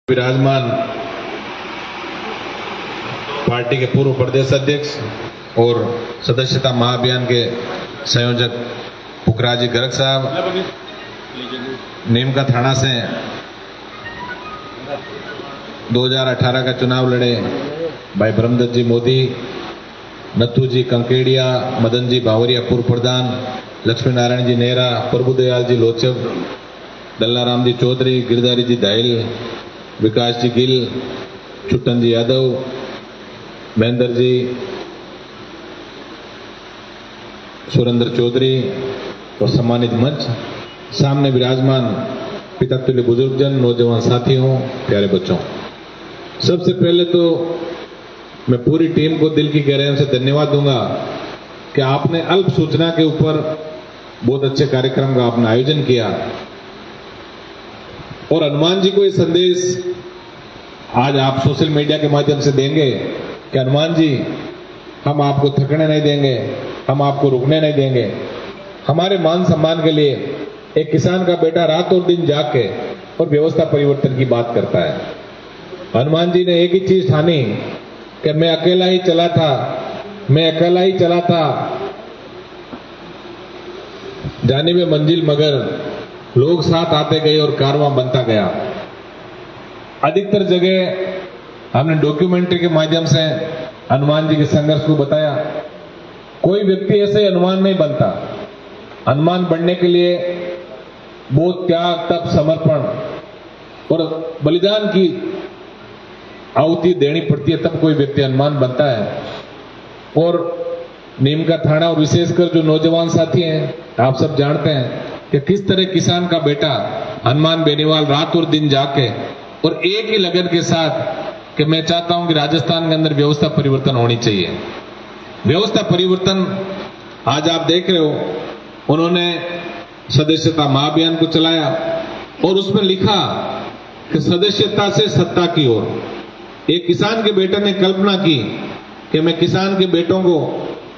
विराजमान पार्टी के पूर्व प्रदेश अध्यक्ष और सदस्यता महाअभियान के संयोजक पुखराज जी गर्ग साहब, नीमका थाना से 2018 का चुनाव लड़े भाई ब्रह्मदत्त जी मोदी, नथु जी कंकेड़िया, मदन जी बावरिया पूर्व प्रधान, लक्ष्मी नारायण जी नेहरा, प्रभुदयाल जी लोचक, दल्लाराम जी चौधरी, गिरधारी जी दाहिल, विकास जी गिल, छुट्टन जी यादव, महेंद्र जी, सुरेंद्र चौधरी और सम्मानित मंच, सामने विराजमान पिता तुल्य बुजुर्गजन, नौजवान साथियों, प्यारे बच्चों, सबसे पहले तो मैं पूरी टीम को दिल की गहराइयों से धन्यवाद दूंगा कि आपने अल्प सूचना के ऊपर बहुत अच्छे कार्यक्रम का आपने आयोजन किया और हनुमान जी को ये संदेश आज आप सोशल मीडिया के माध्यम से देंगे कि हनुमान जी, हम आपको थकने नहीं देंगे, हम आपको रुकने नहीं देंगे। हमारे मान सम्मान के लिए एक किसान का बेटा रात और दिन जाग के और व्यवस्था परिवर्तन की बात करता है। हनुमान जी ने एक ही चीज ठानी कि मैं अकेला ही चला था, मैं अकेला ही चला था, जाने में मंजिल मगर लोग साथ आते गए और कारवां बनता गया। अधिकतर जगह हमने डॉक्यूमेंट्री के माध्यम से हनुमान जी के संघर्ष को बताया। कोई व्यक्ति ऐसे हनुमान नहीं बनता। हनुमान बनने के लिए बहुत त्याग, तप, समर्पण और बलिदान की आहुति देनी पड़ती है, तब कोई व्यक्ति हनुमान बनता है। और नीमका थाना और विशेषकर जो नौजवान साथी हैं, आप सब जानते हैं कि किस तरह किसान का बेटा हनुमान बेनीवाल रात और दिन जाके और एक ही लगन के साथ कि मैं चाहता हूं कि राजस्थान के अंदर व्यवस्था परिवर्तन होनी चाहिए। व्यवस्था परिवर्तन आज आप देख रहे हो, उन्होंने सदस्यता महाअभियान को चलाया और उसमें लिखा कि सदस्यता से सत्ता की ओर। एक किसान के बेटे ने कल्पना की कि मैं किसान के बेटों को,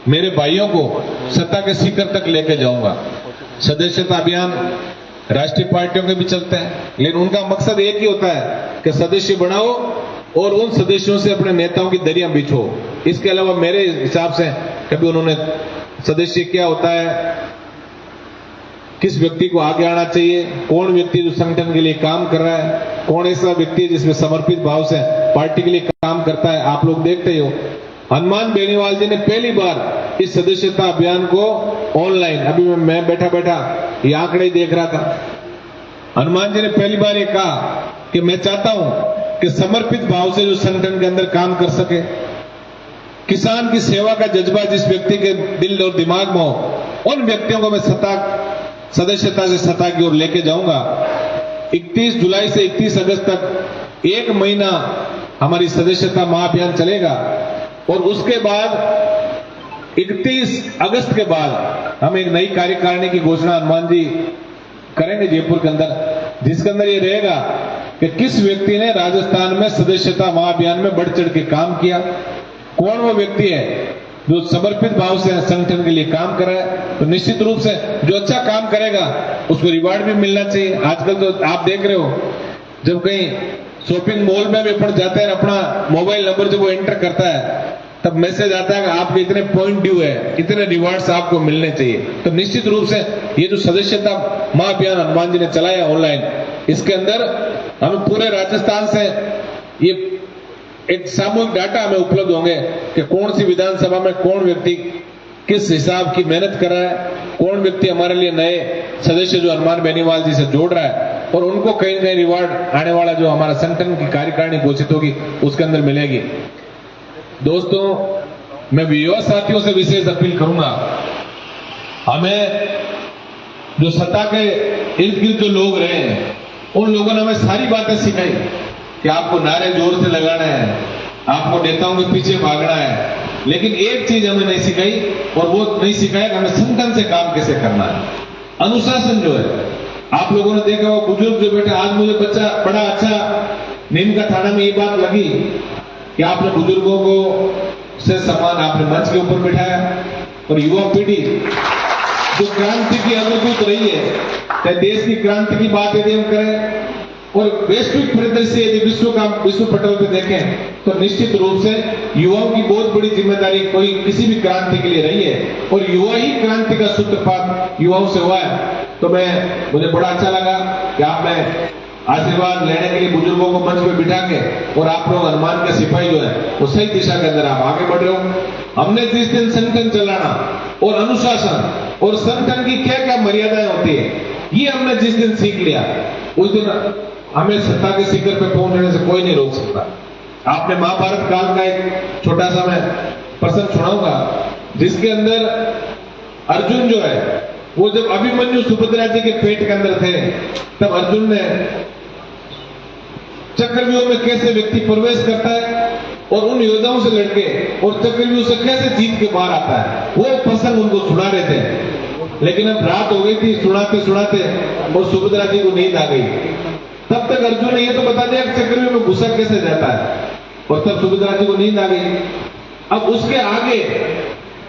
मेरे भाइयों को सत्ता के शिखर तक लेके जाऊंगा। सदस्यता अभियान राष्ट्रीय पार्टियों के भी चलते हैं, लेकिन उनका मकसद एक ही होता है कि सदस्य बनाओ और उन सदस्यों से अपने नेताओं की दरियां बिछो। इसके अलावा मेरे हिसाब से कभी उन्होंने सदस्य क्या होता है, किस व्यक्ति को आगे आना चाहिए, कौन व्यक्ति जो संगठन के लिए काम कर रहा है, कौन ऐसा व्यक्ति जिसमें समर्पित भाव से पार्टी के लिए काम करता है, आप लोग देखते ही हो। हनुमान बेनीवाल जी ने पहली बार इस सदस्यता अभियान को ऑनलाइन, अभी मैं बैठा बैठा ये आंकड़े ही देख रहा था, हनुमान जी ने पहली बार ये कहा कि मैं चाहता हूं कि समर्पित भाव से जो संगठन के अंदर काम कर सके, किसान की सेवा का जज्बा जिस व्यक्ति के दिल और दिमाग में हो, उन व्यक्तियों को मैं सदस्यता से सत्ता की ओर लेके जाऊंगा। 31 जुलाई से 31 अगस्त तक एक महीना हमारी सदस्यता महाअभियान चलेगा और उसके बाद 31 अगस्त के बाद हम एक नई कार्यकारिणी की घोषणा हनुमान जी करेंगे जयपुर के अंदर, जिसके अंदर ये रहेगा कि किस व्यक्ति ने राजस्थान में सदस्यता महाअभियान में बढ़ चढ़ के काम किया, कौन वो व्यक्ति है जो समर्पित भाव से संगठन के लिए काम कर रहा है। तो निश्चित रूप से जो अच्छा काम करेगा उसको रिवार्ड भी मिलना चाहिए। आजकल तो आप देख रहे हो, जब कहीं शॉपिंग मॉल में भी अपन जाते हैं, अपना मोबाइल नंबर जब वो एंटर करता है तब मैसेज आता है कि आपके इतने पॉइंट ड्यू है, इतने रिवार्ड्स आपको मिलने चाहिए। तो निश्चित रूप से ये जो सदस्यता महाअभियान हनुमान जी ने चलाया ऑनलाइन, इसके अंदर हमें पूरे राजस्थान से ये एक सामूहिक डाटा हमें उपलब्ध होंगे कि कौन सी विधानसभा में कौन व्यक्ति किस हिसाब की मेहनत कर रहा है, कौन व्यक्ति हमारे लिए नए सदस्य जो हनुमान बेनीवाल जी से जोड़ रहा है, और उनको कहीं ना कहीं रिवार्ड आने वाला जो हमारा संगठन की कार्यकारिणी घोषित होगी उसके अंदर मिलेगी। दोस्तों, मैं युवा साथियों से विशेष अपील करूंगा, हमें जो सत्ता के इर्द गिर्द जो लोग रहे हैं, उन लोगों ने हमें सारी बातें सिखाई कि आपको नारे जोर से लगाना है, आपको नेताओं के पीछे भागना है, लेकिन एक चीज हमें नहीं सिखाई, और वो नहीं सिखाया कि हमें संगठन से काम कैसे करना है। अनुशासन जो है, आप लोगों ने देखा वो बुजुर्ग जो बैठे, आज मुझे बड़ा अच्छा नीमका थाना में ये बात लगी कि आपने बुजुर्गों को से सम्मान आपने मंच के ऊपर बिठाया, और युवा पीढ़ी जो क्रांति की अग्रदूत रही है, चाहे देश की क्रांति की बात यदि हम करें, और वैश्विक परिदृश्य यदि विश्व पटल पे देखें तो निश्चित रूप से युवाओं की बहुत बड़ी जिम्मेदारी कोई किसी भी क्रांति के लिए रही है और युवा ही क्रांति का सूत्रपात युवाओं से हुआ है। तो मुझे बड़ा अच्छा लगा कि आपने आशीर्वाद लेने के लिए बुजुर्गों को मंच पे बिठा के और आप लोग हनुमान के सिपाही जो है वो सही दिशा के अंदर आप आगे बढ़ रहे हो। हमने जिस दिन संगठन चलाना और अनुशासन और संगठन की क्या क्या मर्यादाएं होती है ये हमने जिस दिन सीख लिया उस दिन हमें सत्ता के शिखर पे पहुंचने से कोई नहीं रोक सकता। आपने महाभारत काल का एक छोटा सा मैं प्रसंग सुनाऊंगा जिसके अंदर अर्जुन जो है वो जब अभिमन्यु सुभद्रा जी के पेट के अंदर थे तब अर्जुन ने चक्रव्यूह में कैसे व्यक्ति प्रवेश करता है और उन योद्धाओं से लड़के और चक्रव्यूह से कैसे जीत के बाहर आता है वो प्रसंग उनको सुना रहे थे। लेकिन अब रात हो गई थी सुनाते सुनाते और सुभद्रा जी को नींद आ गई। तब तक अर्जुन ने ये तो बता दिया कि चक्रव्यूह में घुसा कैसे जाता है और तब सुभद्रा जी को नींद आ गई। अब उसके आगे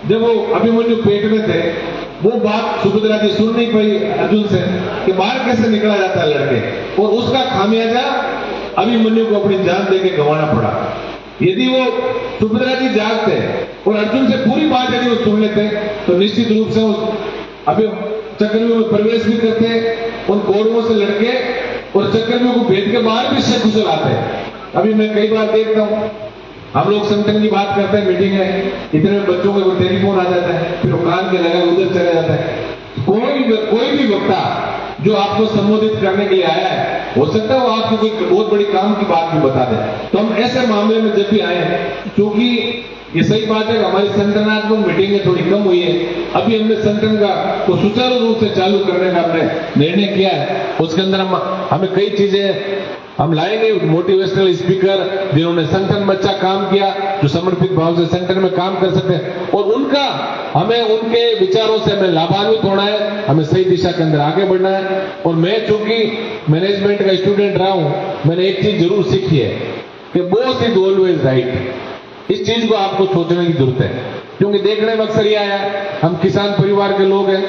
जब वो अभिमन्यु पेट में थे वो बात सुभद्रा जी सुन नहीं पाई अर्जुन से कि बाहर कैसे निकला जाता है लड़के और उसका खामियाजा अभिमन्यु को अपनी जान देके गंवाना पड़ा। यदि वो सुभद्रा जी जागते और अर्जुन से पूरी बात यदि वो सुन लेते तो निश्चित रूप से अभी चक्रव्यूह में प्रवेश भी करते उन कौरवों से लड़के और चक्रव्यूह को भेद के बाहर भी शकुशल आते। अभी मैं कई बार देखता हूँ हम लोग संगठन की बात करते हैं मीटिंग है इतने बच्चों के टेलीफोन आ जाता है फिर वो कान के लगा उधर चला जाता है। कोई भी वक्ता जो आपको संबोधित करने के लिए आया है हो सकता है वो आपको कोई बहुत बड़ी काम की बात भी बता दे। तो हम ऐसे मामले में जब भी आए हैं क्योंकि ये सही बात है कि हमारी संगठनात्मक मीटिंगें थोड़ी कम हुई है अभी हमने संगठन का को सुचारू रूप से चालू करने का हमने निर्णय किया है। उसके अंदर हमें कई चीजें हम लाएंगे मोटिवेशनल स्पीकर जिन्होंने संगठन में अच्छा काम किया जो समर्पित भाव से संगठन में काम कर सकते हैं और उनका हमें उनके विचारों से हमें लाभान्वित होना है हमें सही दिशा के अंदर आगे बढ़ना है। और मैं चूंकि मैनेजमेंट का स्टूडेंट रहा हूं मैंने एक चीज जरूर सीखी है कि बोथ इज ऑलवेज राइट। इस चीज को आपको सोचने की जरूरत है क्योंकि देखने में अक्सर ये आया हम किसान परिवार के लोग हैं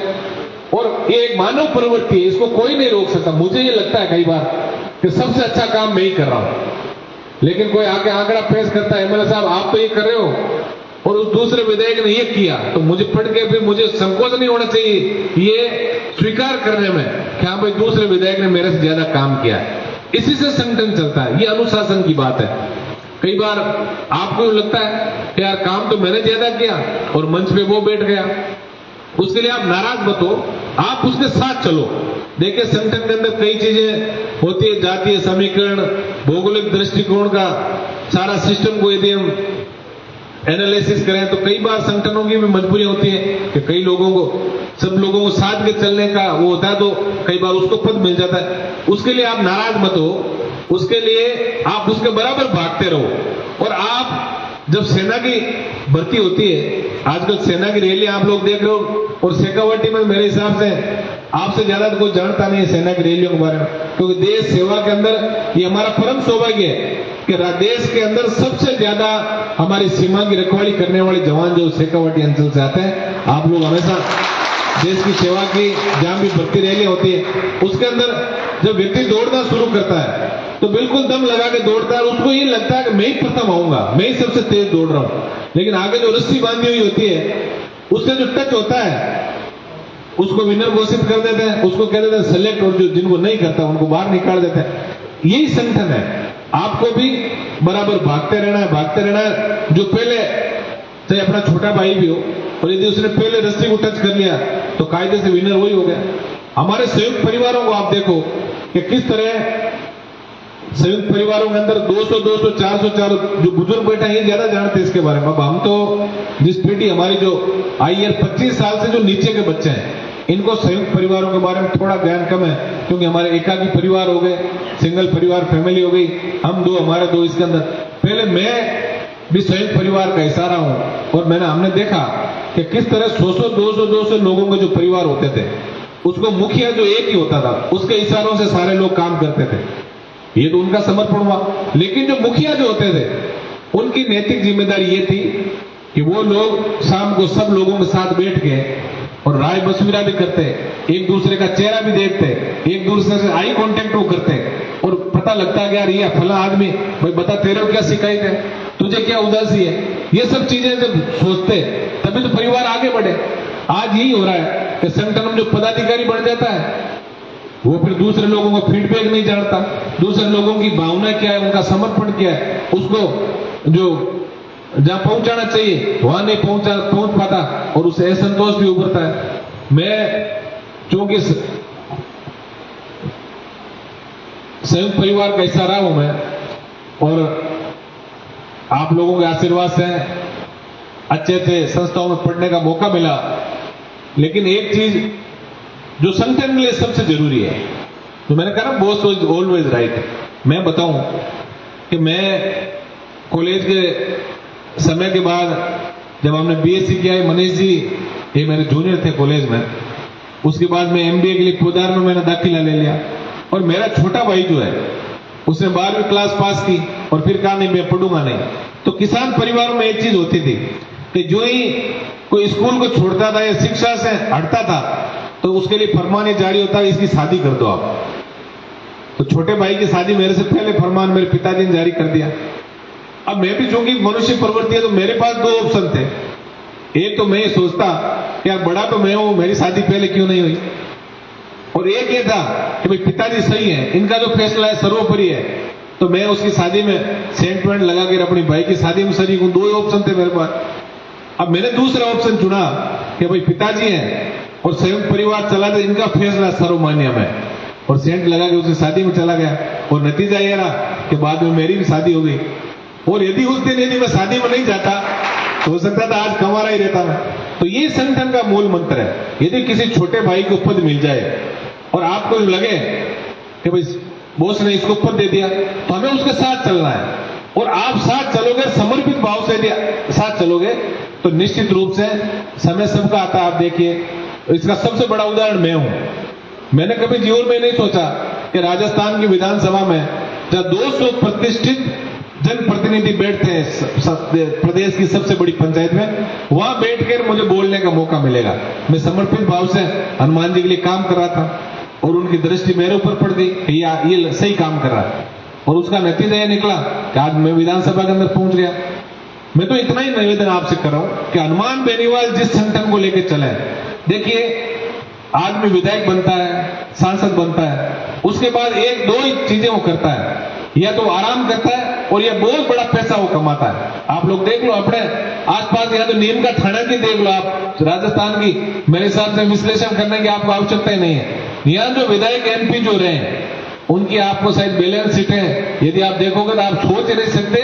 और ये एक मानव प्रवृत्ति है इसको कोई नहीं रोक सकता। मुझे ये लगता है कई बार कि सबसे अच्छा काम मैं ही कर रहा हूं लेकिन कोई आके आंकड़ा पेश करता है एमएलए साहब आप तो ये कर रहे हो और उस दूसरे विधायक ने ये किया तो मुझे पढ़ के फिर मुझे संकोच नहीं होना चाहिए ये स्वीकार करने में कि हाँ भाई दूसरे विधायक ने मेरे से ज्यादा काम किया है। इसी से संगठन चलता है ये अनुशासन की बात है। कई बार आपको लगता है कि यार काम तो मैंने ज्यादा किया और मंच पे वो बैठ गया उसके लिए आप नाराज मत हो आप उसके साथ चलो। देखिए संगठन के अंदर कई चीजें होती है जातीय समीकरण भौगोलिक दृष्टिकोण का सारा सिस्टम को यदि हम एनालिसिस करें तो कई बार संगठनों की भी मजबूरी होती है कि कई लोगों को सब लोगों को साथ के चलने का वो होता है तो कई बार उसको पद मिल जाता है। उसके लिए आप नाराज मत हो उसके लिए आप उसके बराबर भागते रहो। और आप जब सेना की भर्ती होती है आजकल सेना की रैली आप लोग देख रहे हो और शेखावाटी में मेरे हिसाब से आपसे ज्यादा तो कोई जानता नहीं है सेना की रैलियों के बारे में क्योंकि देश सेवा के अंदर ये हमारा परम सौभाग्य है कि देश के अंदर सबसे ज्यादा हमारी सीमा की रखवाली करने वाले जवान जो शेखावाटी अंचल से आते हैं। आप लोग हमेशा देश की सेवा की जहां भी भर्ती रैली होती है उसके अंदर जब व्यक्ति दौड़ना शुरू करता है तो बिल्कुल दम लगा के दौड़ता है उसको ये लगता है कि मैं ही प्रथम आऊंगा मैं ही सबसे तेज दौड़ रहा हूं लेकिन आगे जो रस्सी बांधी हुई होती है उससे जो टच होता है उसको विनर घोषित कर देते हैं उसको कह देते हैं सेलेक्ट और जो जिनको नहीं करता उनको बाहर निकाल देते हैं। यही संगठन है आपको भी बराबर भागते रहना है। जो पहले चाहे अपना छोटा भाई भी हो और यदि उसने पहले रस्सी को टच कर लिया तो कायदे से विनर वही हो गया। हमारे संयुक्त परिवारों को आप देखो कि किस तरह संयुक्त परिवारों के अंदर 200, 400 जो बुजुर्ग बैठे हैं ये ज्यादा जानते हैं इसके बारे में। अब हम तो जिस पीढ़ी हमारी जो आई है 25 साल से जो नीचे के बच्चे हैं इनको संयुक्त परिवारों के बारे में थोड़ा ज्ञान कम है क्योंकि हमारे एकाकी परिवार हो गए सिंगल परिवार फैमिली हो गई हम दो हमारे दो इसके अंदर। पहले मैं भी संयुक्त परिवार का हिस्सा रहा हूं और हमने देखा कि किस तरह 100-200 लोगों के जो परिवार होते थे उसको मुखिया जो एक ही होता था उसके इशारों से सारे लोग काम करते थे। ये तो उनका समर्पण हुआ लेकिन जो मुखिया जो होते थे उनकी नैतिक जिम्मेदारी ये थी कि वो लोग शाम को सब लोगों के साथ बैठ के और राय मशविरा भी करते, एक दूसरे का चेहरा भी देखते, एक दूसरे से आई कांटेक्ट वो करते और पता लगता है कि यार ये फला आदमी, भाई बता तेरे को क्या शिकायत है, तुझे क्या उदासी है। ये सब चीजें जब सोचते तभी तो परिवार आगे बढ़े। आज यही हो रहा है कि संगठन में जो पदाधिकारी बढ़ जाता है वो फिर दूसरे लोगों को फीडबैक नहीं जानता, दूसरे लोगों की भावना क्या है, उनका समर्पण क्या है, उसको जो जहां पहुंचाना चाहिए वहां नहीं पहुंच पाता और उससे असंतोष भी उभरता है। मैं चूंकि संयुक्त परिवार का हिस्सा रहा हूं मैं, और आप लोगों के आशीर्वाद से अच्छे अच्छे संस्थाओं में पढ़ने का मौका मिला, लेकिन एक चीज जो संगठन के लिए सबसे जरूरी है, तो मैंने कहा ना बॉस इज ऑलवेज राइट। मैं बताऊं कि मैं कॉलेज के समय के बाद जब हमने बीएससी किया है, मनीष जी ये मेरे जूनियर थे कॉलेज में, उसके बाद मैं एमबीए के लिए पोदार में मैंने दाखिला ले लिया। और मेरा छोटा भाई जो है उसने 12वीं क्लास पास की और फिर कहा नहीं मैं पढ़ूंगा नहीं। तो किसान परिवारों में एक चीज होती थी कि जो ही कोई स्कूल को छोड़ता था या शिक्षा से हटता था तो उसके लिए फरमान ये जारी होता है इसकी शादी कर दो आप। तो छोटे भाई की शादी मेरे से पहले फरमान मेरे पिताजी ने जारी कर दिया। अब मैं भी चूंकि मनुष्य प्रवृत्ति है तो मेरे पास दो ऑप्शन थे। एक तो मैं ये सोचता कि यार बड़ा तो मैं हूं, मेरी शादी पहले क्यों नहीं हुई, और एक ये था कि भाई पिताजी सही है, इनका जो फैसला है सर्वोपरि है, तो मैं उसकी शादी में सेंट वेंट लगा कर अपनी भाई की शादी में शरीक हूं। दो ही ऑप्शन थे मेरे पास। अब मैंने दूसरा ऑप्शन चुना कि भाई पिताजी हैं और संयुक्त परिवार चला तो इनका फैसला सर्वमान्य में, और सेंट लगा के उसकी शादी में चला गया। और नतीजा यह रहा कि बाद में मेरी भी शादी हो गई। और यदि उस दिन यदि मैं शादी में नहीं जाता तो हो सकता था आज कमारा ही रहता मैं। तो ये संगठन का मूल मंत्र है। यदि किसी छोटे भाई को पद मिल जाए और आपको लगे कि भाई बॉस ने इसको पद दे दिया तो हमें उसके साथ चलना है, और आप साथ चलोगे, समर्पित भाव से साथ चलोगे तो निश्चित रूप से समय सबका आता है। आप देखिए इसका सबसे बड़ा उदाहरण मैं हूं। मैंने कभी जीवन में नहीं सोचा कि राजस्थान की विधानसभा में जहां 200 प्रतिष्ठित जनप्रतिनिधि बैठते हैं प्रदेश की सबसे बड़ी पंचायत में, वहां बैठकर मुझे बोलने का मौका मिलेगा। मैं समर्पित भाव से हनुमान जी के लिए काम कर रहा था और उनकी दृष्टि मेरे ऊपर पड़ गई कि ये सही काम कर रहा है, और उसका नतीजा ये निकला कि आज मैं विधानसभा के अंदर पहुंच गया। मैं तो इतना ही निवेदन आपसे कर रहा हूं कि हनुमान बेनीवाल जिस संगठन को लेकर चले, देखिए आदमी विधायक बनता है, सांसद बनता है, उसके बाद एक दो ही चीजें वो करता है, या तो आराम करता है और यह बहुत बड़ा पैसा वो कमाता है। आप लोग देख लो अपने आसपास, या तो नीम का थाना की देख लो आप राजस्थान की, मेरे हिसाब से विश्लेषण करने की आपको आवश्यकता ही नहीं है। यहाँ जो विधायक एमपी जो रहे उनकी आपको शायद बैलेंस शीट है, यदि आप देखोगे तो आप सोच नहीं सकते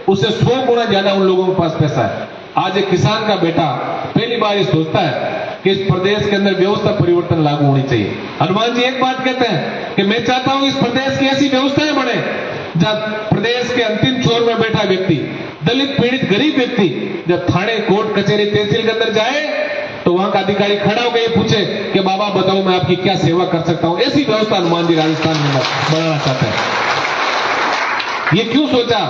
उससे 100 गुना ज्यादा उन लोगों के पास पैसा है। आज एक किसान का बेटा पहली बार ये सोचता है कि इस प्रदेश के अंदर व्यवस्था परिवर्तन लागू होनी चाहिए। हनुमान जी एक बात कहते हैं कि मैं चाहता हूं इस प्रदेश की ऐसी व्यवस्थाएं बने जब प्रदेश के अंतिम छोर में बैठा व्यक्ति, दलित पीड़ित गरीब व्यक्ति जब थाने कोर्ट कचहरी तहसील के अंदर जाए तो वहां का अधिकारी खड़ा होकर ये पूछे कि बाबा बताओ मैं आपकी क्या सेवा कर सकता हूं। ऐसी व्यवस्था हनुमान जी राजस्थान में बनाना चाहते हैं। ये क्यों सोचा?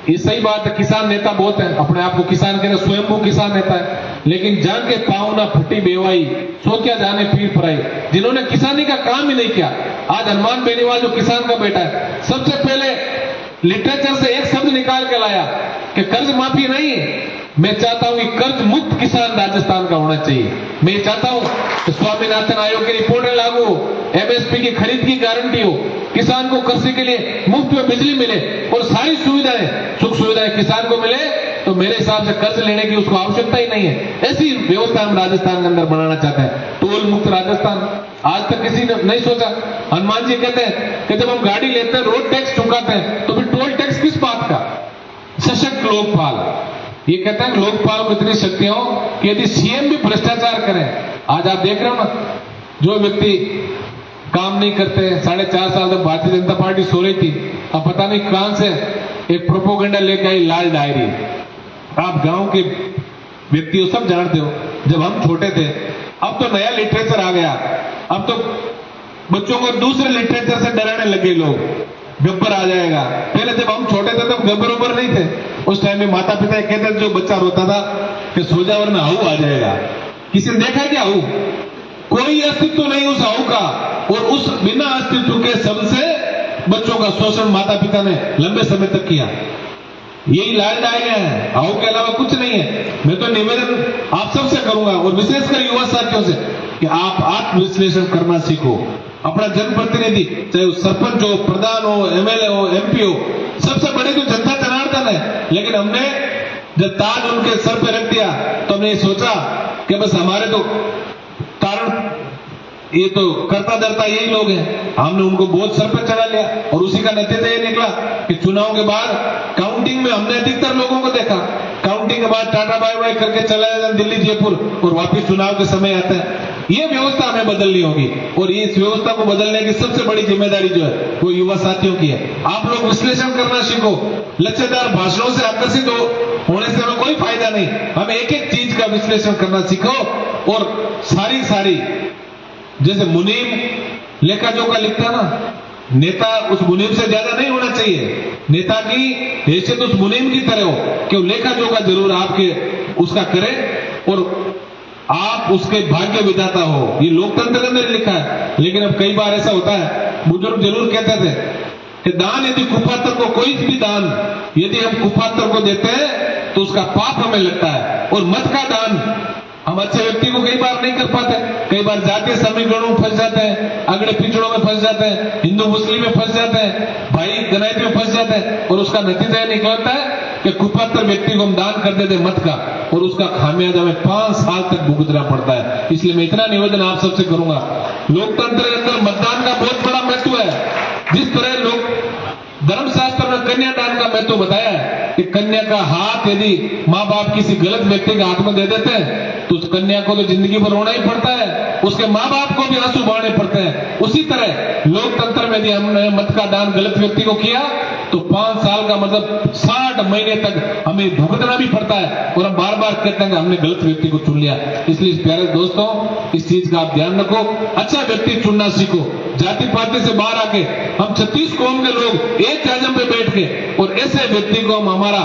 ये सही बात है, किसान नेता बहुत है, अपने आप को किसान कहते, स्वयंभू किसान नेता है, लेकिन जान के पाँव ना फटी बेवाई, सो क्या जाने पीर पराई, जिन्होंने किसानी का काम ही नहीं किया। आज हनुमान बेनीवाल जो किसान का बेटा है, सबसे पहले लिटरेचर से एक शब्द निकाल के लाया कि कर्ज माफी नहीं, मैं चाहता हूं कि कर्ज मुक्त किसान राजस्थान का होना चाहिए। मैं चाहता हूं कि स्वामीनाथन आयोग की रिपोर्टें लागू हो, एमएसपी की खरीद की गारंटी हो, किसान को कृषि के लिए मुफ्त में बिजली मिले और सारी सुविधाएं सुख सुविधाएं किसान को मिले, तो मेरे हिसाब से कर्ज लेने की उसको आवश्यकता ही नहीं है। ऐसी व्यवस्था हम राजस्थान के अंदर बनाना चाहते हैं, टोल मुक्त राजस्थान। आज तक किसी ने नहीं सोचा। हनुमान जी कहते हैं कि जब हम गाड़ी लेते हैं रोड टैक्स चुकाते हैं तो फिर टोल टैक्स किस बात का? सशक्त लोकपाल, ये कहते हैं लोकपाल को इतनी शक्ति हो कि यदि सीएम भी भ्रष्टाचार करें, आज आप देख रहे हो ना, जो व्यक्ति काम नहीं करते, 4.5 साल तक भारतीय जनता पार्टी सो रही थी, अब पता नहीं कहां से एक प्रोपोगंडा लेके आई लाल डायरी। आप गांव के व्यक्ति हो, सब जानते हो, जब हम छोटे थे, अब तो नया लिटरेचर आ गया, अब तो बच्चों को दूसरे लिटरेचर से डराने लगे लोग, गब्बर आ जाएगा। पहले जब हम छोटे थे तब गब्बर उब्बर नहीं थे, उस टाइम में माता पिता कहते थे जो बच्चा रोता था कि सो जा वरना हाउ आ जाएगा। किसी ने देखा क्या हूं? कोई अस्तित्व नहीं उस हाउ का, और उस बिना अस्तित्व के सबसे बच्चों का शोषण माता पिता ने लंबे समय तक किया। यही लाल डाल गया है, हाउ के अलावा कुछ नहीं है। मैं तो निवेदन आप सबसे करूंगा, और विशेषकर युवा साथियों से, कि आप आत्मविश्लेषण करना सीखो। अपना जनप्रतिनिधि, चाहे वो सरपंच हो, प्रधान हो, एमएलए हो, एमपी हो, सबसे बड़ी तो जनता जनार्दन है। लेकिन हमने जब ताज उनके सर पे रख दिया तो हमने ये सोचा कि बस हमारे तो कारण ये तो करता धरता यही लोग हैं, हमने उनको बहुत सर पे चढ़ा लिया। और उसी का नतीजा ये निकला कि चुनाव के बाद काउंटिंग में हमने अधिकतर लोगों को देखा, काउंटिंग के बाद टाटा बाय बाय करके चला जाता दिल्ली जयपुर, और वापिस चुनाव के समय आता है। ये व्यवस्था हमें बदलनी होगी, और इस व्यवस्था को बदलने की सबसे बड़ी जिम्मेदारी जो है वो युवा साथियों की है। आप लोग विश्लेषण करना सीखो, लच्छेदार भाषणों से आकर्षित होने से हमें कोई फायदा नहीं। हमें एक एक चीज का विश्लेषण करना सीखो, और सारी जैसे मुनीम लेखा जोखा लिखता है ना, नेता उस मुनीम से ज्यादा नहीं होना चाहिए। नेता की हैसियत उस मुनीम की तरह हो कि वो लेखा जोखा जरूर आपके उसका करे, और आप उसके भाग्य विधाता हो। ये लोकतंत्र के अंदर लिखा है। लेकिन अब कई बार ऐसा होता है, बुजुर्ग जरूर कहते थे कि दान यदि कुपात्र को, कोई भी दान यदि हम कुपात्र को देते हैं तो उसका पाप हमें लगता है, और मत का दान हम अच्छे व्यक्ति को कई बार नहीं कर पाते। कई बार जातीय समीकरणों में फंस जाते हैं, अगड़े पिछड़ों में फंस जाते हैं, हिंदू मुस्लिम में फंस जाते हैं, भाई गनायत में फंस जाते हैं, और उसका नतीजा निकलता है कि कुपात्र व्यक्ति को हम दान कर देते मत का, और उसका खामियाजा हमें 5 साल तक भुगतना पड़ता है। इसलिए मैं इतना निवेदन आप सबसे करूंगा, लोकतंत्र के अंदर मतदान का बहुत बड़ा महत्व है। जिस तरह लोग धर्मशास्त्र में कन्यादान का महत्व बताया है कि कन्या का हाथ यदि माँ बाप किसी गलत व्यक्ति के हाथ में दे देते हैं तो उस कन्या को तो जिंदगी भर रोना ही पड़ता है, उसके माँ बाप को भी आंसू बहाने पड़ते हैं। उसी तरह लोकतंत्र में यदि हमने मत का दान गलत व्यक्ति को किया तो 5 साल का मतलब 60 महीने तक हमें भुगतना भी पड़ता है, और हम बार बार कहते हैं कि हमने गलत व्यक्ति को चुन लिया। इसलिए प्यारे दोस्तों, इस चीज का आप ध्यान रखो, अच्छा व्यक्ति चुनना सीखो। जाति पाति से बाहर आके हम 36 कौम के लोग एक जाजम पे बैठ के, और ऐसे व्यक्ति को हम हमारा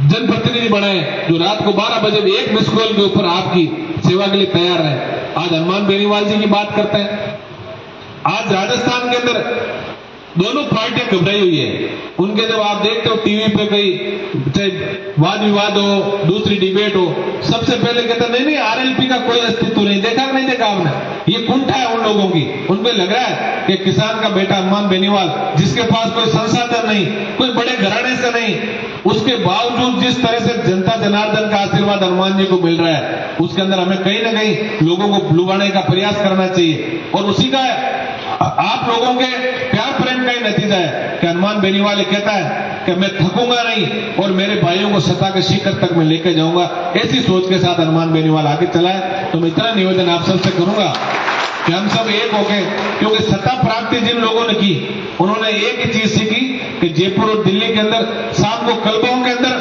जनप्रतिनिधि बनाए जो रात को 12 बजे भी एक मिस कॉल के ऊपर आपकी सेवा के लिए तैयार है। आज हनुमान बेनीवाल जी की बात करते हैं। आज राजस्थान के अंदर दोनों पार्टियां घबराई हुई है। उनके जब आप देखते हो टीवी पे कहीं चाहे वाद विवाद हो, दूसरी डिबेट हो, सबसे पहले कहते नहीं आरएलपी का कोई अस्तित्व नहीं, देखा नहीं देखा आपने, ये कुंठा है उन लोगों की। उनको लग रहा है कि किसान का बेटा हनुमान बेनीवाल, जिसके पास कोई संसाधन नहीं, कोई बड़े घराने से नहीं, उसके बावजूद जिस तरह से जनता जनार्दन का आशीर्वाद हनुमान जी को मिल रहा है, उसके अंदर हमें कहीं ना कहीं लोगों को लुभाने का प्रयास करना चाहिए। और उसी का आप लोगों के प्यार प्रेम का ही नतीजा है कि हनुमान बेनीवाल कहता है कि मैं थकूंगा नहीं और मेरे भाइयों को सत्ता के शिखर तक मैं लेके जाऊंगा। ऐसी सोच के साथ हनुमान बेनीवाल आगे चला है। तो मैं इतना निवेदन आप सबसे करूंगा कि हम सब एक होके, क्योंकि सत्ता प्राप्ति जिन लोगों ने की उन्होंने एक ही चीज सीखी कि जयपुर और दिल्ली के अंदर शाम को क्लबों के अंदर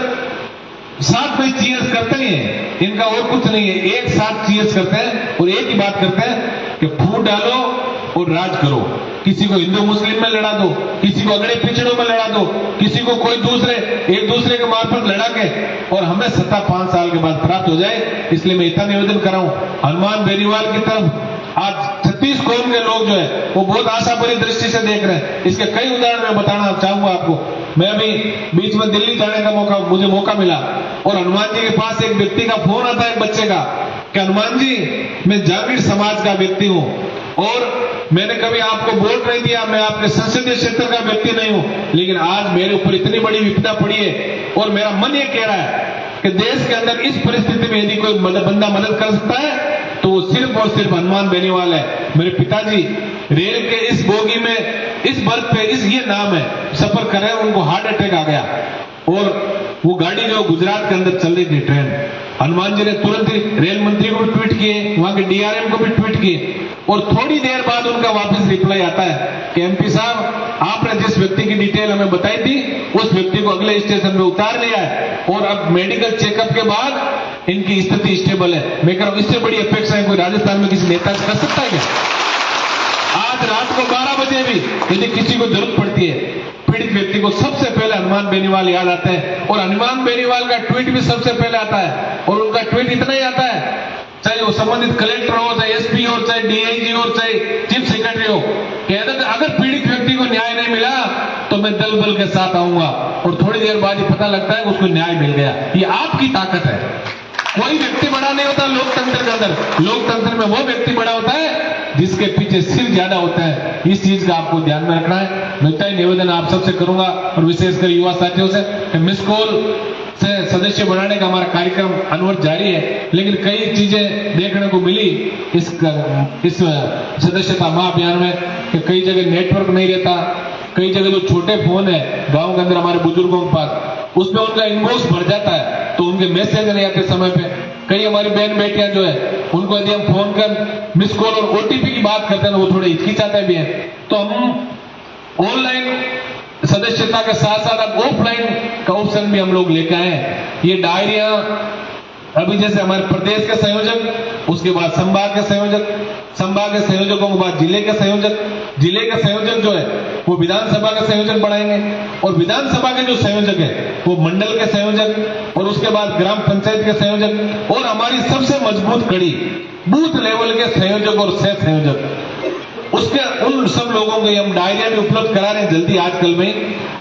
साथ में चीयर्स करते ही हैं, इनका और कुछ नहीं है, एक साथ चीयर्स करते हैं और एक ही बात करते हैं कि फूट डालो और राज करो। किसी को हिंदू मुस्लिम में लड़ा दो, किसी को अगड़े पिछड़ों में लड़ा दो, किसी को कोई दूसरे एक दूसरे के मार्फत लड़ा के, और हमें सत्ता 5 साल के बाद प्राप्त हो जाए। इसलिए मैं इतना निवेदन कर रहा हूं हनुमान बेनीवाल की तरफ। आज 36 कौम के लोग जो है वो बहुत आशा भरी दृष्टि से देख रहे हैं। इसके कई उदाहरण मैं बताना चाहूंगा आपको। मैं अभी बीच में दिल्ली जाने का मुझे मौका मिला, और हनुमान जी के पास एक व्यक्ति का फोन आता है, एक बच्चे का, कि हनुमान जी मैं जागीर समाज का व्यक्ति हूं और मैंने कभी आपको वोट नहीं दिया, मैं आपके संसदीय क्षेत्र का व्यक्ति नहीं हूं, लेकिन आज मेरे ऊपर इतनी बड़ी विपदा पड़ी है और मेरा मन ये कह रहा है कि देश के अंदर इस परिस्थिति में यदि कोई बंदा मदद कर सकता है तो वो सिर्फ और सिर्फ हनुमान बेनीवाल है। मेरे पिताजी रेल के इस बोगी में, इस बर्थ पे, ये नाम है, सफर कर रहे हैं, उनको हार्ट अटैक आ गया और वो गाड़ी जो गुजरात के अंदर चल रही थी ट्रेन, हनुमान जी ने तुरंत ही रेल मंत्री को भी ट्वीट किए, वहां के डीआरएम को भी ट्वीट किए, और थोड़ी देर बाद उनका वापस रिप्लाई आता है कि एमपी साहब आपने जिस व्यक्ति की डिटेल हमें बताई थी उस व्यक्ति को अगले स्टेशन पे उतार लिया है और अब मेडिकल चेकअप के बाद इनकी स्थिति स्टेबल है। मैं कह रहा हूं इससे बड़ी अपेक्षा है कोई राजस्थान में किसी नेता से कर सकता है क्या? आज रात को 12 बजे भी यदि किसी को जरूरत पड़ती है, पीड़ित व्यक्ति को सबसे पहले हनुमान बेनीवाल याद आते हैं, और हनुमान बेनीवाल का ट्वीट भी सबसे पहले आता है, और उनका ट्वीट इतना ही आता है चाहे वो संबंधित कलेक्टर हो, चाहे एसपी हो, चाहे डीआईजी हो, चाहे चीफ सेक्रेटरी हो, कहते थे अगर पीड़ित व्यक्ति को न्याय नहीं मिला तो मैं दल बल के साथ आऊंगा, और थोड़ी देर बाद ही पता लगता है उसको न्याय मिल गया। ये आपकी ताकत है। कोई व्यक्ति बड़ा नहीं होता लोकतंत्र के अंदर। लोकतंत्र में वो व्यक्ति बड़ा होता है जिसके पीछे सिर ज्यादा होता है। इस चीज का आपको ध्यान में रखना है। मैं तय निवेदन आप सबसे करूंगा, और विशेषकर युवा साथियों से, मिस कॉल से सदस्य बढ़ाने का हमारा कार्यक्रम अनवरत जारी है, लेकिन कई चीजें देखने को मिली इस सदस्यता महाअभियान में कि कई जगह नेटवर्क नहीं रहता, कई जगह जो छोटे फोन है गांव के अंदर हमारे बुजुर्गों के पास, उसमें उनका इनबॉक्स भर जाता है तो उनके मैसेज नहीं आते समय पे। कई हमारी बहन बेटियां जो है उनको यदि हम फोन कर मिस कॉल और ओटीपी की बात करते हैं तो वो थोड़े हिचकिचाते भी हैं। तो हम ऑनलाइन सदस्यता के साथ साथ अब ऑफलाइन का ऑप्शन भी हम लोग लेके आए हैं। ये डायरिया अभी जैसे हमारे प्रदेश के संयोजक, उसके बाद संभाग के संयोजक, संभाग के संयोजकों के बाद जिले के संयोजक, जिले के संयोजक जो है वो विधानसभा के संयोजक बढ़ाएंगे, और विधानसभा के जो संयोजक है वो मंडल के संयोजक, और उसके बाद ग्राम पंचायत के संयोजक, और हमारी सबसे मजबूत कड़ी बूथ लेवल के संयोजक और सह संयोजक। उसके उन सब लोगों को हम डायरिया भी उपलब्ध करा रहे हैं जल्दी आजकल में ही।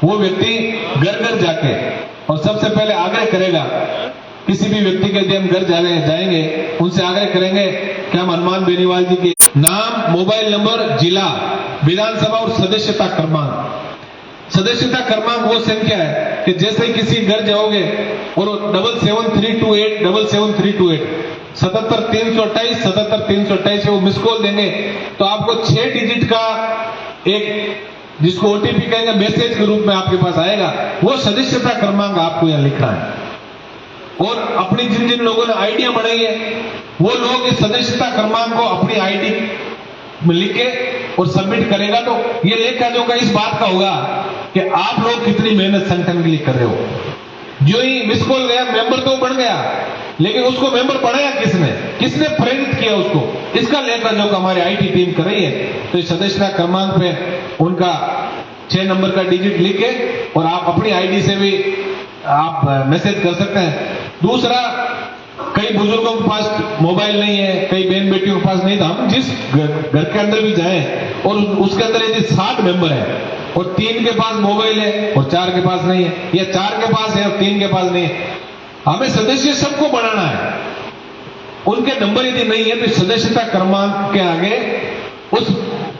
वो व्यक्ति घर घर जाके और सबसे पहले आग्रह करेगा, किसी भी व्यक्ति के यदि हम घर जाएंगे उनसे आग्रह करेंगे कि हम हनुमान बेनीवाल जी के नाम, मोबाइल नंबर, जिला, विधानसभा और सदस्यता क्रमांक। सदस्यता क्रमांक वो संख्या है कि जैसे किसी घर जाओगे और 7732877328 77 328 वो मिस कॉल देंगे तो आपको 6 डिजिट का एक, जिसको ओटीपी कहेंगे, मैसेज के रूप में आपके पास आएगा। वो सदस्यता क्रमांक आपको यहां लिखना है। और अपनी जिन जिन लोगों ने आईडियां बनाई है वो लोग इस सदस्यता क्रमांक को अपनी आईडी में लिख के और सबमिट करेगा तो ये लेखा जोखा इस बात का होगा कि आप लोग कितनी मेहनत संगठन के लिए कर रहे हो। जो ही मिस कॉल गया, मेंबर तो बन गया, लेकिन उसको मेंबर बनाया किसने, किसने प्रेरित किया उसको, इसका लेखा जोखा हमारी आईटी टीम कर रही है। तो इस सदस्यता क्रमांक पे उनका 6 नंबर का डिजिट लिख के और आप अपनी आईडी से भी आप मैसेज कर सकते हैं। दूसरा, कई बुजुर्गों के पास मोबाइल नहीं है, कई बहन बेटियों के पास नहीं था, हम जिस घर के अंदर भी जाएं और उसके अंदर यदि 60 मेंबर है और 3 के पास मोबाइल है और 4 के पास नहीं है, या 4 के पास है और 3 के पास नहीं है, हमें सदस्य सबको बनाना है। उनके नंबर यदि नहीं है तो सदस्यता क्रमांक के आगे उस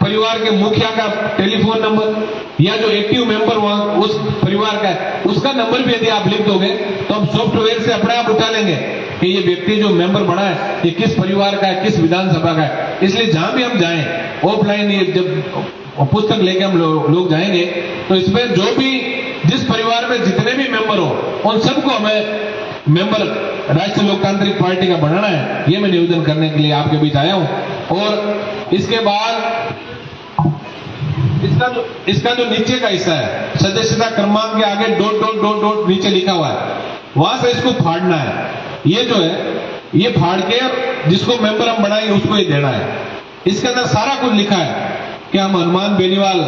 परिवार के मुखिया का टेलीफोन नंबर या जो एक्टिव मेंबर उस परिवार का है उसका नंबर भी यदि आप लिख दोगे तो हम सॉफ्टवेयर से अपने आप उठा लेंगे कि ये व्यक्ति जो मेंबर बना है ये किस परिवार का है, किस विधानसभा का है। इसलिए जहां भी हम जाएं ऑफलाइन, ये जब पुस्तक लेके हम लोग जाएंगे तो इसमें जो भी जिस परिवार में जितने भी मेंबर हो उन सबको हमें मेंबर राष्ट्रीय लोकतांत्रिक पार्टी का बनाना है। ये मैं निवेदन करने के लिए आपके बीच आया हूं। और इसके बाद इसका जो नीचे का हिस्सा है, सदस्यता क्रमांक के आगे डॉट डॉट डॉट डॉट नीचे लिखा हुआ है, वहां से इसको फाड़ना है। ये जो है ये फाड़ के जिसको मेंबर हम बनाएंगे उसको ये देना है। इसके अंदर सारा कुछ लिखा है कि हम हनुमान बेनीवाल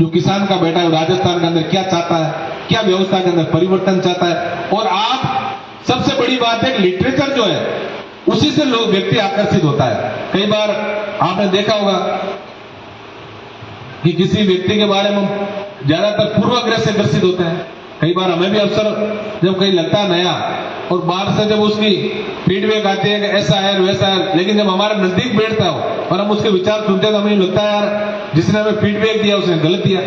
जो किसान का बेटा है राजस्थान के अंदर क्या चाहता है, क्या व्यवस्था के अंदर परिवर्तन चाहता है। और आप सबसे बड़ी बात है लिटरेचर जो है उसी से लोग व्यक्ति आकर्षित होता है। कई बार आपने देखा होगा कि किसी व्यक्ति के बारे में ज्यादातर पूर्वाग्रह से ग्रसित होते हैं। कई बार हमें भी अवसर जब कहीं लगता है नया और बाहर से जब उसकी फीडबैक आती है कि ऐसा है वैसा है, लेकिन जब हमारे नजदीक बैठता हो और हम उसके विचार सुनते हैं तो हमें लगता है यार जिसने हमें फीडबैक दिया उसने गलत दिया।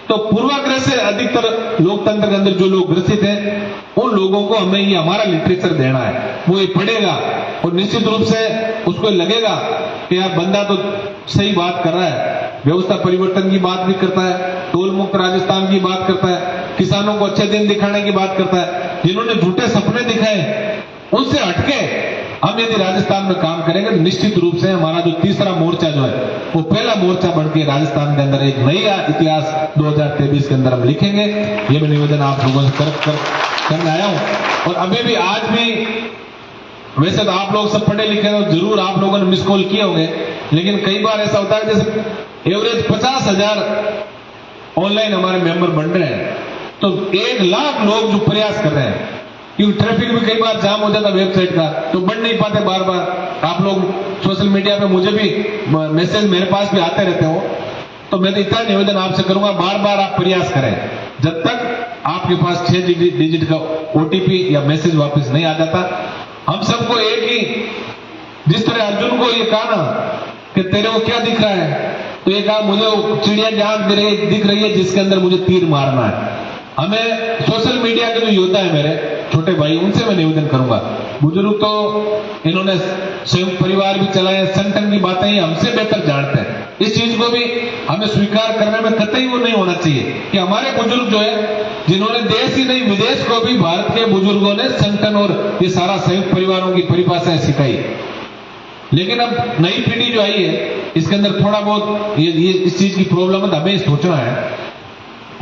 तो पूर्वाग्रह से अधिकतर लोकतंत्र के अंदर जो लोग ग्रसित हैं उन लोगों को हमें ये हमारा लिटरेचर देना है। वो ये पढ़ेगा और निश्चित रूप से उसको लगेगा कि यार बंदा तो सही बात कर रहा है, व्यवस्था परिवर्तन की बात भी करता है, टोल मुक्त राजस्थान की बात करता है, किसानों को अच्छे दिन दिखाने की बात करता है। जिन्होंने झूठे सपने दिखाए उनसे हटके हम यदि राजस्थान में काम करेंगे तो निश्चित रूप से हमारा जो तीसरा मोर्चा जो है वो पहला मोर्चा बनके राजस्थान के अंदर एक नया इतिहास 2023 के अंदर हम लिखेंगे। ये मैं निवेदन आप लोगों से करने आया हूं। और अभी भी आज भी वैसे तो आप लोग सब पढ़े लिखे हो, जरूर आप लोगों ने मिस कॉल किए होंगे, लेकिन कई बार ऐसा होता है जैसे एवरेज 50,000 ऑनलाइन हमारे मेंबर बन रहे हैं तो 1 लाख लोग जो प्रयास कर रहे हैं, क्योंकि ट्रैफिक भी कई बार जाम हो जाता वेबसाइट का तो बढ़ नहीं पाते बार बार, आप लोग सोशल मीडिया पे मुझे भी मैसेज मेरे पास भी आते रहते हो, तो मैं तो इतना निवेदन आपसे करूंगा, बार बार आप प्रयास करें, जब तक आपके पास 6 डिजिट का ओटीपी या मैसेज वापस नहीं आ जाता। हम सबको एक ही, जिस तरह अर्जुन को ये कहा ना कि तेरे को क्या दिख रहा है, तो ये कहा मुझे वो चिड़िया की आंख दिख रही है जिसके अंदर मुझे तीर मारना है। हमें सोशल मीडिया के जो योद्धा है मेरे छोटे भाई, उनसे मैं निवेदन करूंगा, बुजुर्ग तो इन्होंने संयुक्त परिवार भी चलाए, संगठन की बातें ही हमसे बेहतर जानते हैं, इस चीज को भी हमें स्वीकार करने में कतई वो नहीं होना चाहिए कि हमारे बुजुर्ग जो है, जिन्होंने देश ही नहीं विदेश को भी भारत के बुजुर्गों ने संगठन और ये सारा संयुक्त परिवारों की परिभाषाएं सिखाई। लेकिन अब नई पीढ़ी जो आई है, इसके अंदर थोड़ा बहुत ये इस चीज की प्रॉब्लम है, हमें सोचना है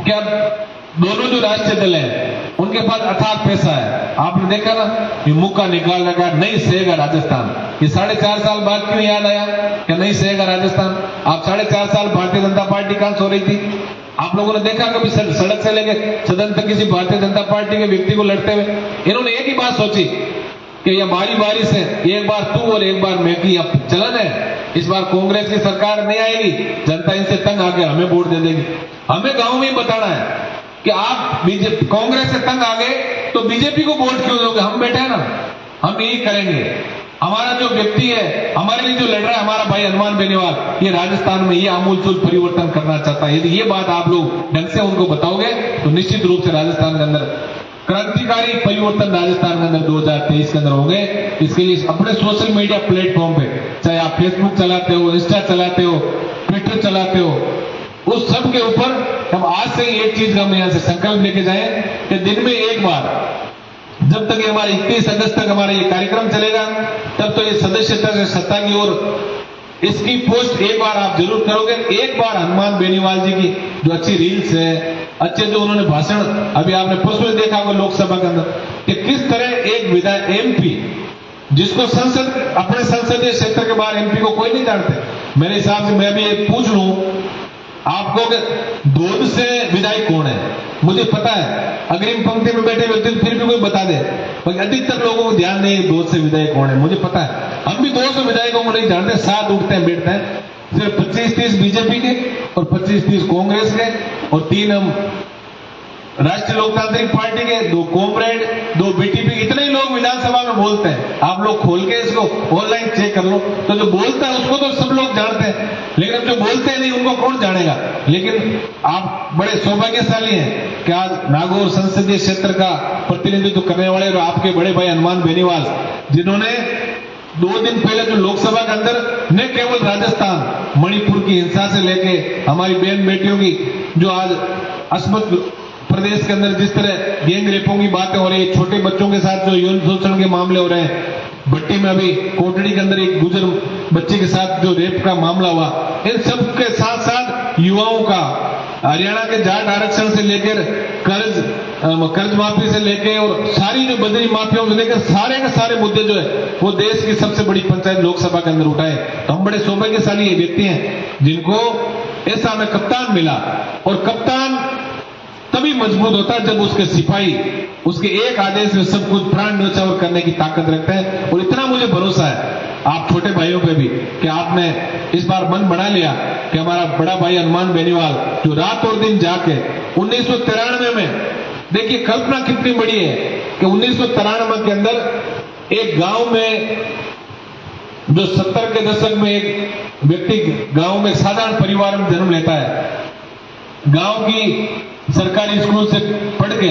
कि अब दोनों जो राष्ट्रीय दल है उनके पास अथाह पैसा है। आपने देखा ना, ये मुक्का निकाल लगा, नहीं सहेगा राजस्थान। ये 4.5 साल बाद क्यों याद आया कि नहीं सहेगा राजस्थान? आप 4.5 साल भारतीय जनता पार्टी कहां सो रही थी? आप लोगों ने देखा कभी सड़क से लेके सदन तक किसी भारतीय जनता पार्टी के व्यक्ति को लड़ते हुए? इन्होंने एक ही बात सोची कि यह बारी बारी से एक बार तू और एक बार मैं की अब चलन है, इस बार कांग्रेस की सरकार नहीं आएगी, जनता इनसे तंग आके हमें वोट दे देगी। हमें गांव में ही बताना है कि आप बीजेपी कांग्रेस से तंग आ गए तो बीजेपी को वोट क्यों दोगे? हम बैठे हैं ना, हम यही करेंगे। हमारा जो व्यक्ति है, हमारे लिए जो लड़ रहा है, हमारा भाई हनुमान बेनीवाल, ये राजस्थान में ये आमूलचूल परिवर्तन करना चाहता है। यदि ये बात आप लोग ढंग से उनको बताओगे तो निश्चित रूप से राजस्थान के अंदर क्रांतिकारी परिवर्तन राजस्थान के अंदर 2023 के अंदर होंगे। इसके लिए अपने सोशल मीडिया प्लेटफॉर्म पे, चाहे आप फेसबुक चलाते हो, इंस्टा चलाते हो, ट्विटर चलाते हो, उस सब के ऊपर हम आज से ही एक चीज हम यहां से संकल्प लेके जाएं कि दिन में एक बार, जब तक ये हमारा 31 अगस्त तक हमारा ये कार्यक्रम चलेगा, तब तो ये सदस्यता से सत्ता की ओर इसकी पोस्ट एक बार आप जरूर करोगे। एक बार हनुमान बेनीवाल जी की जो अच्छी रील्स है, अच्छे जो उन्होंने भाषण, अभी आपने परसों देखा होगा लोकसभा के अंदर कि किस तरह एक विधायक एमपी, जिसको संसद अपने संसदीय क्षेत्र के बाहर एमपी को कोई नहीं जानते, मेरे हिसाब से मैं भी एक पूछ लूं आपको कि दूध से विधायक कौन है? मुझे पता है, अग्रिम पंक्ति में बैठे व्यक्ति फिर भी कोई बता दे, पर अधिकतर लोगों को ध्यान नहीं दूध से विधायक कौन है। मुझे पता है, हम भी 200 विधायकों को नहीं जानते, साथ उठते हैं बैठते हैं, सिर्फ 25-30 बीजेपी के और 25-30 कांग्रेस के और 3 हम राष्ट्रीय लोकतांत्रिक पार्टी के, 2 कॉमरेड, 2 बीटीपी, इतने ही लोग विधानसभा में बोलते हैं। आप लोग खोल के इसको ऑनलाइन चेक कर लो, तो जो बोलता है उसको तो सब लोग जानते हैं, लेकिन अब जो बोलते हैं नहीं उनको कौन जानेगा। लेकिन आप बड़े सौभाग्यशाली हैं कि आज नागौर संसदीय क्षेत्र का प्रतिनिधित्व करने वाले और आपके बड़े भाई हनुमान बेनीवाल, जिन्होंने 2 दिन पहले जो लोकसभा के अंदर न केवल राजस्थान, मणिपुर की हिंसा से लेके हमारी बहन बेटियों की जो आज अस्मत् प्रदेश के अंदर जिस तरह गैंग रेपों की बातें हो रही है, छोटे बच्चों के साथ जो यौन शोषण के मामले हो रहे हैं, भट्टी में अभी कोटड़ी के अंदर एक गुजर बच्चे के साथ जो रेप का मामला हुआ, इन सब के साथ साथ युवाओं का हरियाणा के जाट आरक्षण से लेकर कर्ज माफी से लेकर और सारी जो बदरी माफियाओं से लेकर सारे के सारे मुद्दे जो है वो देश की सबसे बड़ी पंचायत लोकसभा के अंदर उठाए। तो हम बड़े सौभाग्यशाली व्यक्ति हैं जिनको ऐसा हमें कप्तान मिला, और कप्तान तभी मजबूत होता है जब उसके सिपाही उसके एक आदेश में सब कुछ प्राण न्यौछावर करने की ताकत रखते हैं। और इतना मुझे भरोसा है आप छोटे भाइयों पे भी कि आपने इस बार मन बना लिया कि हमारा बड़ा भाई हनुमान बेनीवाल जो रात और दिन जाके 1993 में, देखिए कल्पना कितनी बड़ी है कि 1993 के अंदर एक गांव में जो 70 के दशक में एक व्यक्ति गांव में साधारण परिवार में जन्म लेता है, गांव की सरकारी स्कूल से पढ़ के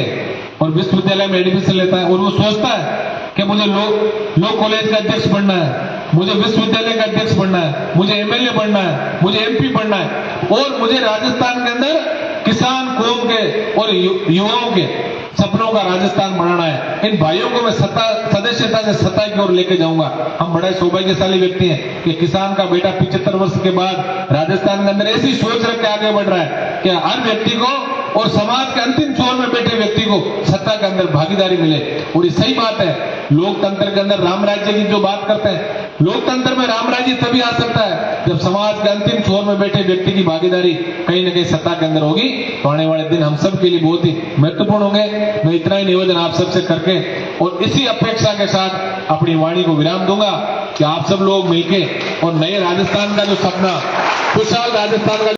और विश्वविद्यालय में एडमिशन लेता है, और वो सोचता है कि मुझे लॉ कॉलेज का अध्यक्ष बनना है, मुझे विश्वविद्यालय का अध्यक्ष बनना है, मुझे एमएलए बनना है, मुझे एमपी बनना है, और मुझे राजस्थान के अंदर किसान कौम के और युवाओं के सपनों का राजस्थान बनाना है। इन भाइयों को मैं सदस्यता से सत्ता की ओर लेके जाऊंगा। हम बड़े सौभाग्यशाली व्यक्ति हैं कि किसान का बेटा 75 वर्ष के बाद राजस्थान के अंदर ऐसी सोच रख के आगे बढ़ रहा है कि हर व्यक्ति को और समाज के अंतिम छोर में बैठे व्यक्ति को सत्ता के अंदर भागीदारी मिले। और ये सही बात है, लोकतंत्र के अंदर राम राज्य की जो बात करते हैं, लोकतंत्र में राम राज्य तभी आ सकता है जब समाज के अंतिम छोर में बैठे व्यक्ति की भागीदारी कहीं न कहीं सत्ता के अंदर होगी। तो आने वाले दिन हम सब के लिए बहुत ही महत्वपूर्ण होंगे। मैं इतना ही निवेदन आप सबसे करके और इसी अपेक्षा के साथ अपनी वाणी को विराम दूंगा। कि आप सब लोग मिलके और नए राजस्थान का जो सपना, खुशहाल राजस्थान का